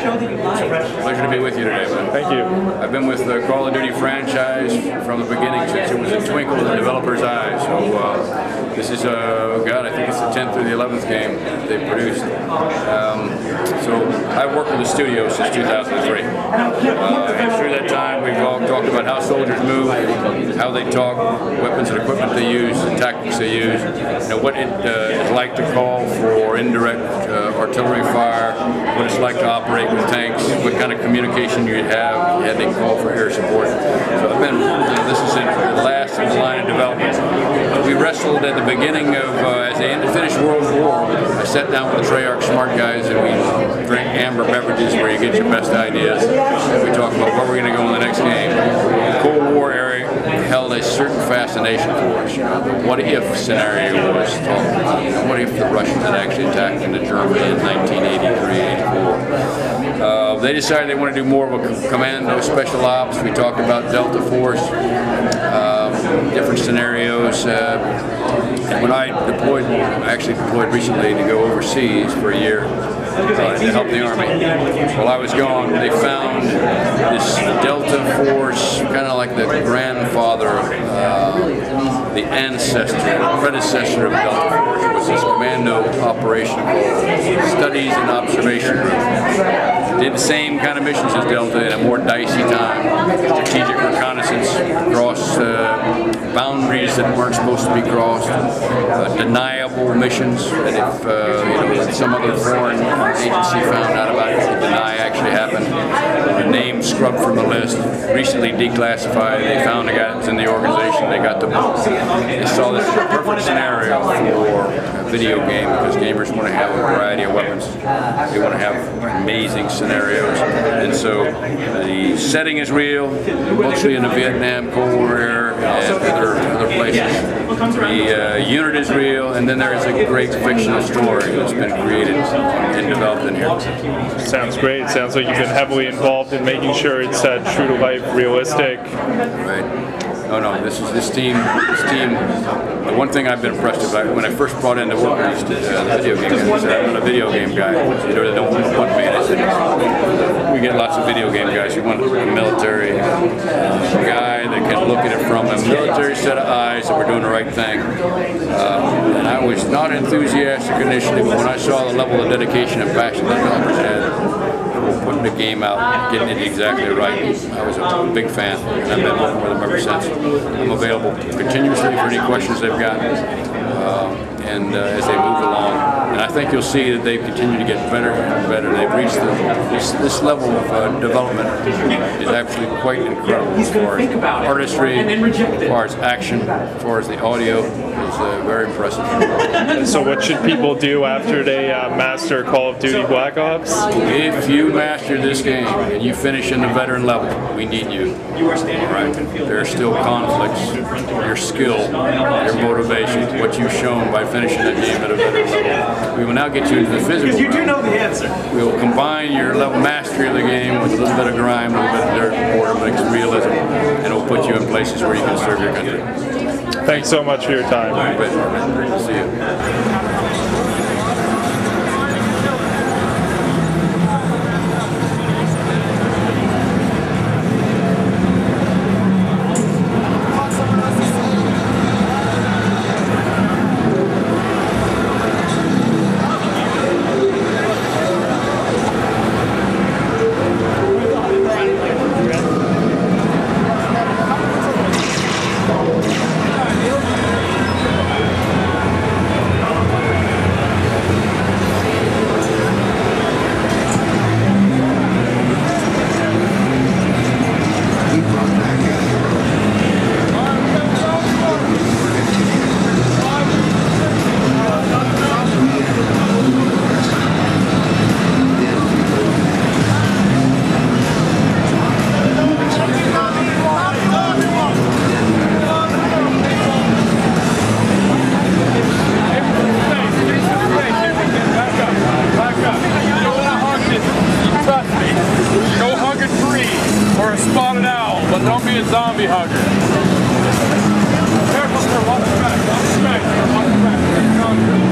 show that you like. Pleasure to be with you today, man. Thank you. I've been with the Call of Duty franchise from the beginning, since it was a twinkle in the developer's eye. So this is, God, I think it's the 10th or the 11th game they produced. So I've worked with the studio since 2003. And through that time, we've all talked about how soldiers move, how they talk, weapons and equipment they use, the tactics they use, what it is like to call for indirect artillery fire, what it's like to operate with tanks, what kind of communication you have. You had to call for air support. So I've been, this is the last in the line of development. We wrestled at the beginning of, as they finished World War, I sat down with the Treyarch smart guys and we drank amber beverages where you get your best ideas. And we talked about where we're going to go in the next game. The Cold War era held a certain fascination for us. The what-if scenario was talked about. What if the Russians had actually attacked into Germany in 1983-84? They decided they want to do more of a commando special ops. We talked about Delta Force, different scenarios. And when I deployed, I actually deployed recently to go overseas for a year to help the Army. While I was gone, they found this Delta Force, kind of like the grandfather, the ancestor, the predecessor of Delta Force, was this commando operation called Studies and Observation Group. Did the same kind of missions as Delta in a more dicey time. Strategic reconnaissance across boundaries that weren't supposed to be crossed, deniable missions that if some other foreign agency found out about it, the deny actually happened. The name scrubbed from the list, recently declassified. They found a guy that's in the organization. They got the book. They saw this as a perfect scenario for a video game because gamers want to have a variety of weapons. They want to have amazing scenarios, and so the setting is real, mostly in the Vietnam, Cold War era, and other places. The unit is real, and then there is a great fictional story that's been created and developed in here. Sounds great. Sounds like you've been heavily involved in making sure it's true to life, realistic. Right. No, this team. The one thing I've been impressed with, when I first brought into work, the video game guy, I said, I'm not a video game guy. They don't want me. And I said, we get lots of video game guys. We want a military guy that can look at it from a military set of eyes that we're doing the right thing. And I was not enthusiastic initially, but when I saw the level of dedication and passion that developers had, putting the game out, getting it exactly right, I was a big fan, and I've been working with them ever since. I'm available continuously for any questions they've got, and as they move along. And I think you'll see that they continue to get better and better. They've reached this level of development is absolutely quite incredible as far as artistry, as far as action, as far as the audio. Is very impressive. And so what should people do after they master Call of Duty Black Ops? If you master this game and you finish in the veteran level, we need you. Right. There are still conflicts, your skill, your motivation, what you've shown by finishing the game at a veteran level. We will now get you into the physical. Because you do know the answer. We will combine your level mastery of the game with a little bit of grime, a little bit of dirt, border mixed realism, and it will put you in places where you can serve your country. Thanks so much for your time. Great to see you. Don't be a zombie hugger. Careful, sir. Watch the back. Watch the back. Watch the back.